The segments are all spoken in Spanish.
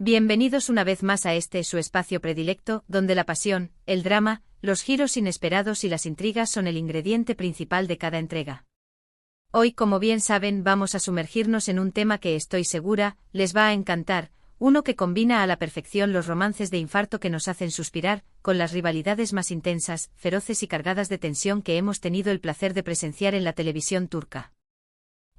Bienvenidos una vez más a este su espacio predilecto, donde la pasión, el drama, los giros inesperados y las intrigas son el ingrediente principal de cada entrega. Hoy, como bien saben, vamos a sumergirnos en un tema que estoy segura les va a encantar, uno que combina a la perfección los romances de infarto que nos hacen suspirar, con las rivalidades más intensas, feroces y cargadas de tensión que hemos tenido el placer de presenciar en la televisión turca.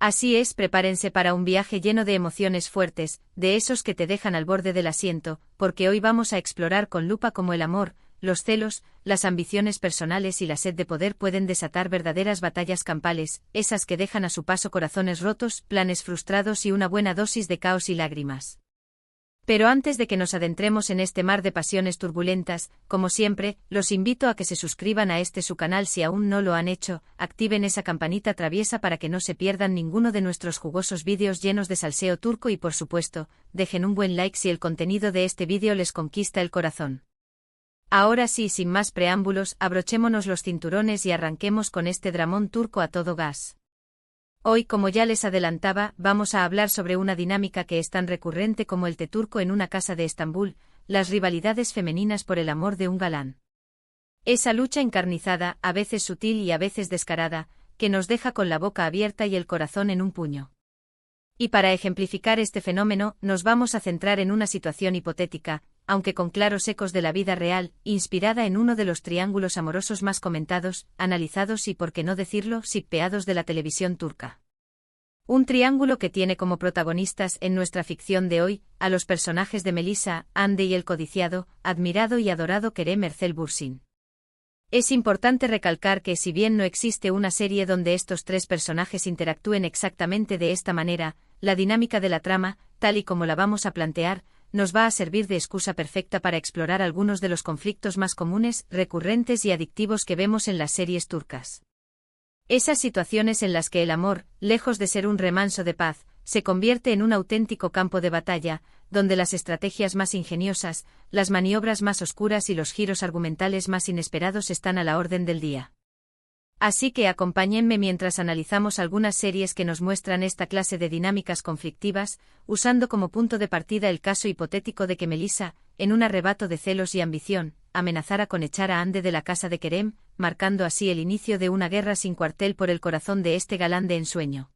Así es, prepárense para un viaje lleno de emociones fuertes, de esos que te dejan al borde del asiento, porque hoy vamos a explorar con lupa cómo el amor, los celos, las ambiciones personales y la sed de poder pueden desatar verdaderas batallas campales, esas que dejan a su paso corazones rotos, planes frustrados y una buena dosis de caos y lágrimas. Pero antes de que nos adentremos en este mar de pasiones turbulentas, como siempre, los invito a que se suscriban a su canal si aún no lo han hecho, activen esa campanita traviesa para que no se pierdan ninguno de nuestros jugosos vídeos llenos de salseo turco y por supuesto, dejen un buen like si el contenido de este vídeo les conquista el corazón. Ahora sí, sin más preámbulos, abrochémonos los cinturones y arranquemos con este dramón turco a todo gas. Hoy, como ya les adelantaba, vamos a hablar sobre una dinámica que es tan recurrente como el té turco en una casa de Estambul, las rivalidades femeninas por el amor de un galán. Esa lucha encarnizada, a veces sutil y a veces descarada, que nos deja con la boca abierta y el corazón en un puño. Y para ejemplificar este fenómeno, nos vamos a centrar en una situación hipotética, aunque con claros ecos de la vida real, inspirada en uno de los triángulos amorosos más comentados, analizados y, por qué no decirlo, shippeados de la televisión turca. Un triángulo que tiene como protagonistas en nuestra ficción de hoy, a los personajes de Melisa, Hande y el codiciado, admirado y adorado Kerem Ersel Bürsin. Es importante recalcar que si bien no existe una serie donde estos tres personajes interactúen exactamente de esta manera, la dinámica de la trama, tal y como la vamos a plantear, nos va a servir de excusa perfecta para explorar algunos de los conflictos más comunes, recurrentes y adictivos que vemos en las series turcas. Esas situaciones en las que el amor, lejos de ser un remanso de paz, se convierte en un auténtico campo de batalla, donde las estrategias más ingeniosas, las maniobras más oscuras y los giros argumentales más inesperados están a la orden del día. Así que acompáñenme mientras analizamos algunas series que nos muestran esta clase de dinámicas conflictivas, usando como punto de partida el caso hipotético de que Melisa, en un arrebato de celos y ambición, amenazara con echar a Hande de la casa de Kerem, marcando así el inicio de una guerra sin cuartel por el corazón de este galán de ensueño.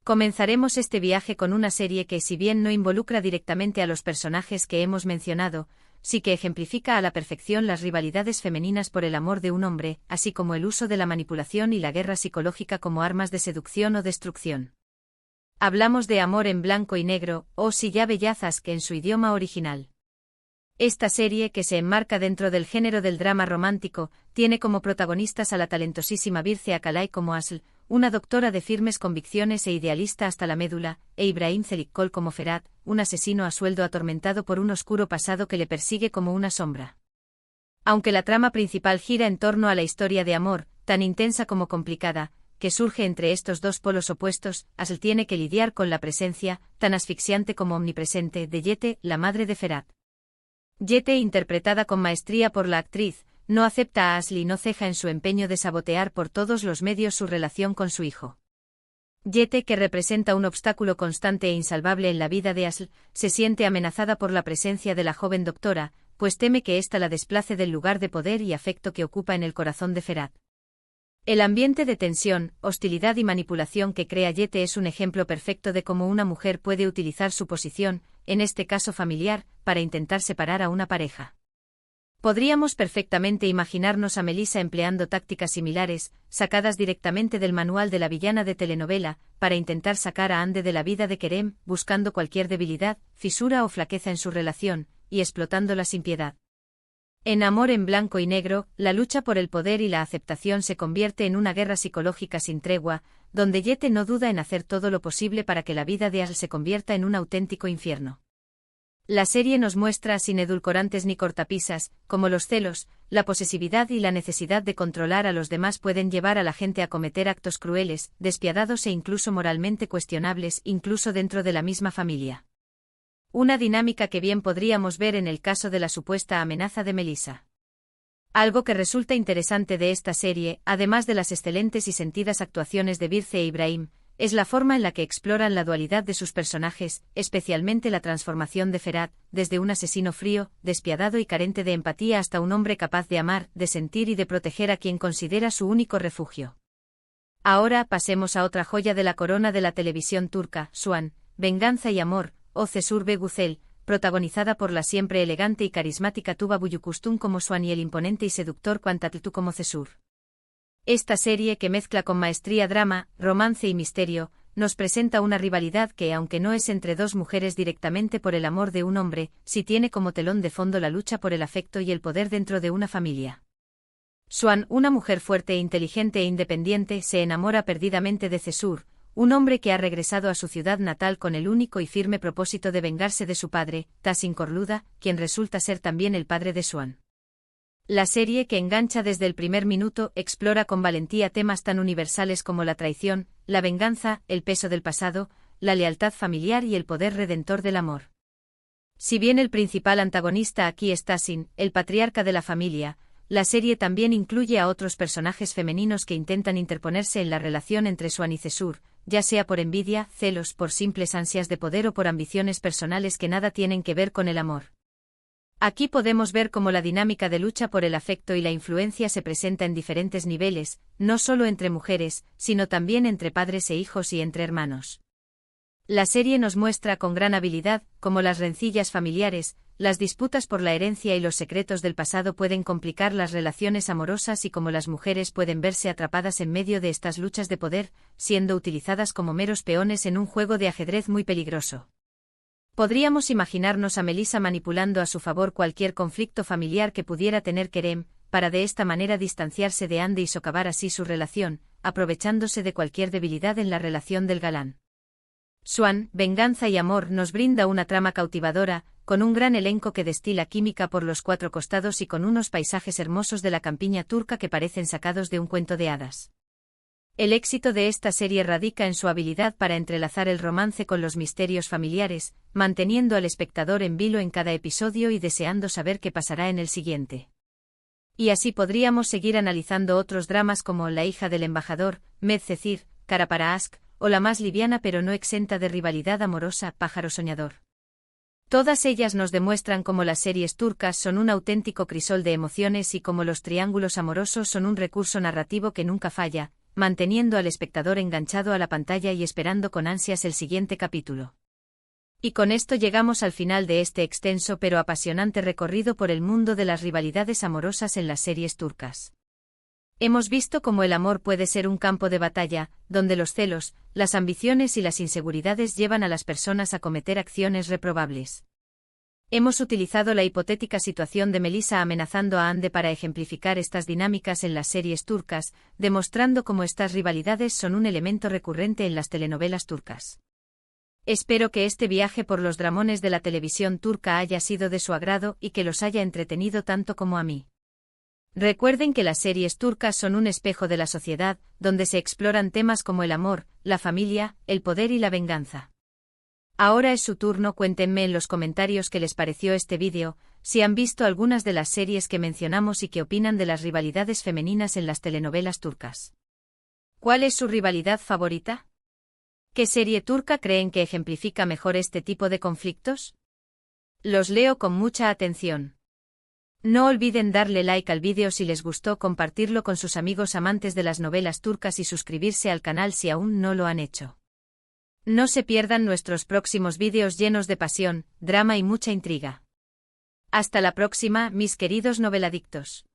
Comenzaremos este viaje con una serie que, si bien no involucra directamente a los personajes que hemos mencionado, sí que ejemplifica a la perfección las rivalidades femeninas por el amor de un hombre, así como el uso de la manipulación y la guerra psicológica como armas de seducción o destrucción. Hablamos de Amor en blanco y negro, o Siyah Beyaz Aşk en su idioma original. Esta serie, que se enmarca dentro del género del drama romántico, tiene como protagonistas a la talentosísima Birce Akalay como Asl, una doctora de firmes convicciones e idealista hasta la médula, e Ibrahim Çelikkol como Ferhat, un asesino a sueldo atormentado por un oscuro pasado que le persigue como una sombra. Aunque la trama principal gira en torno a la historia de amor, tan intensa como complicada, que surge entre estos dos polos opuestos, Asl tiene que lidiar con la presencia, tan asfixiante como omnipresente, de Yete, la madre de Ferhat. Yete, interpretada con maestría por la actriz, no acepta a Asl y no ceja en su empeño de sabotear por todos los medios su relación con su hijo. Yete, que representa un obstáculo constante e insalvable en la vida de Asl, se siente amenazada por la presencia de la joven doctora, pues teme que ésta la desplace del lugar de poder y afecto que ocupa en el corazón de Ferhat. El ambiente de tensión, hostilidad y manipulación que crea Yete es un ejemplo perfecto de cómo una mujer puede utilizar su posición, en este caso familiar, para intentar separar a una pareja. Podríamos perfectamente imaginarnos a Melisa empleando tácticas similares, sacadas directamente del manual de la villana de telenovela, para intentar sacar a Hande de la vida de Kerem, buscando cualquier debilidad, fisura o flaqueza en su relación, y explotándola sin piedad. En Amor en blanco y negro, la lucha por el poder y la aceptación se convierte en una guerra psicológica sin tregua, donde Yete no duda en hacer todo lo posible para que la vida de Asl se convierta en un auténtico infierno. La serie nos muestra, sin edulcorantes ni cortapisas, cómo los celos, la posesividad y la necesidad de controlar a los demás pueden llevar a la gente a cometer actos crueles, despiadados e incluso moralmente cuestionables, incluso dentro de la misma familia. Una dinámica que bien podríamos ver en el caso de la supuesta amenaza de Melisa. Algo que resulta interesante de esta serie, además de las excelentes y sentidas actuaciones de Birce e Ibrahim, es la forma en la que exploran la dualidad de sus personajes, especialmente la transformación de Ferhat, desde un asesino frío, despiadado y carente de empatía hasta un hombre capaz de amar, de sentir y de proteger a quien considera su único refugio. Ahora pasemos a otra joya de la corona de la televisión turca, Swan, Venganza y Amor, o Cesur Güzel, protagonizada por la siempre elegante y carismática Tuba Büyüküstün como Swan y el imponente y seductor Kuantatltu como Cesur. Esta serie, que mezcla con maestría drama, romance y misterio, nos presenta una rivalidad que, aunque no es entre dos mujeres directamente por el amor de un hombre, sí tiene como telón de fondo la lucha por el afecto y el poder dentro de una familia. Swan, una mujer fuerte, inteligente e independiente, se enamora perdidamente de Cesur, un hombre que ha regresado a su ciudad natal con el único y firme propósito de vengarse de su padre, Tahsin Korluda, quien resulta ser también el padre de Swan. La serie, que engancha desde el primer minuto, explora con valentía temas tan universales como la traición, la venganza, el peso del pasado, la lealtad familiar y el poder redentor del amor. Si bien el principal antagonista aquí es Tahsin, el patriarca de la familia, la serie también incluye a otros personajes femeninos que intentan interponerse en la relación entre Swan y Cesur, ya sea por envidia, celos, por simples ansias de poder o por ambiciones personales que nada tienen que ver con el amor. Aquí podemos ver cómo la dinámica de lucha por el afecto y la influencia se presenta en diferentes niveles, no solo entre mujeres, sino también entre padres e hijos y entre hermanos. La serie nos muestra con gran habilidad cómo las rencillas familiares, las disputas por la herencia y los secretos del pasado pueden complicar las relaciones amorosas y cómo las mujeres pueden verse atrapadas en medio de estas luchas de poder, siendo utilizadas como meros peones en un juego de ajedrez muy peligroso. Podríamos imaginarnos a Melissa manipulando a su favor cualquier conflicto familiar que pudiera tener Kerem, para de esta manera distanciarse de Andy y socavar así su relación, aprovechándose de cualquier debilidad en la relación del galán. Swan, Venganza y Amor nos brinda una trama cautivadora, con un gran elenco que destila química por los cuatro costados y con unos paisajes hermosos de la campiña turca que parecen sacados de un cuento de hadas. El éxito de esta serie radica en su habilidad para entrelazar el romance con los misterios familiares, manteniendo al espectador en vilo en cada episodio y deseando saber qué pasará en el siguiente. Y así podríamos seguir analizando otros dramas como La hija del embajador, Medcezir, Kara para Aşk, o la más liviana pero no exenta de rivalidad amorosa, Pájaro soñador. Todas ellas nos demuestran cómo las series turcas son un auténtico crisol de emociones y cómo los triángulos amorosos son un recurso narrativo que nunca falla, manteniendo al espectador enganchado a la pantalla y esperando con ansias el siguiente capítulo. Y con esto llegamos al final de este extenso pero apasionante recorrido por el mundo de las rivalidades amorosas en las series turcas. Hemos visto cómo el amor puede ser un campo de batalla, donde los celos, las ambiciones y las inseguridades llevan a las personas a cometer acciones reprobables. Hemos utilizado la hipotética situación de Melissa amenazando a Hande para ejemplificar estas dinámicas en las series turcas, demostrando cómo estas rivalidades son un elemento recurrente en las telenovelas turcas. Espero que este viaje por los dramones de la televisión turca haya sido de su agrado y que los haya entretenido tanto como a mí. Recuerden que las series turcas son un espejo de la sociedad, donde se exploran temas como el amor, la familia, el poder y la venganza. Ahora es su turno, cuéntenme en los comentarios qué les pareció este vídeo, si han visto algunas de las series que mencionamos y qué opinan de las rivalidades femeninas en las telenovelas turcas. ¿Cuál es su rivalidad favorita? ¿Qué serie turca creen que ejemplifica mejor este tipo de conflictos? Los leo con mucha atención. No olviden darle like al vídeo si les gustó, compartirlo con sus amigos amantes de las novelas turcas y suscribirse al canal si aún no lo han hecho. No se pierdan nuestros próximos vídeos llenos de pasión, drama y mucha intriga. Hasta la próxima, mis queridos noveladictos.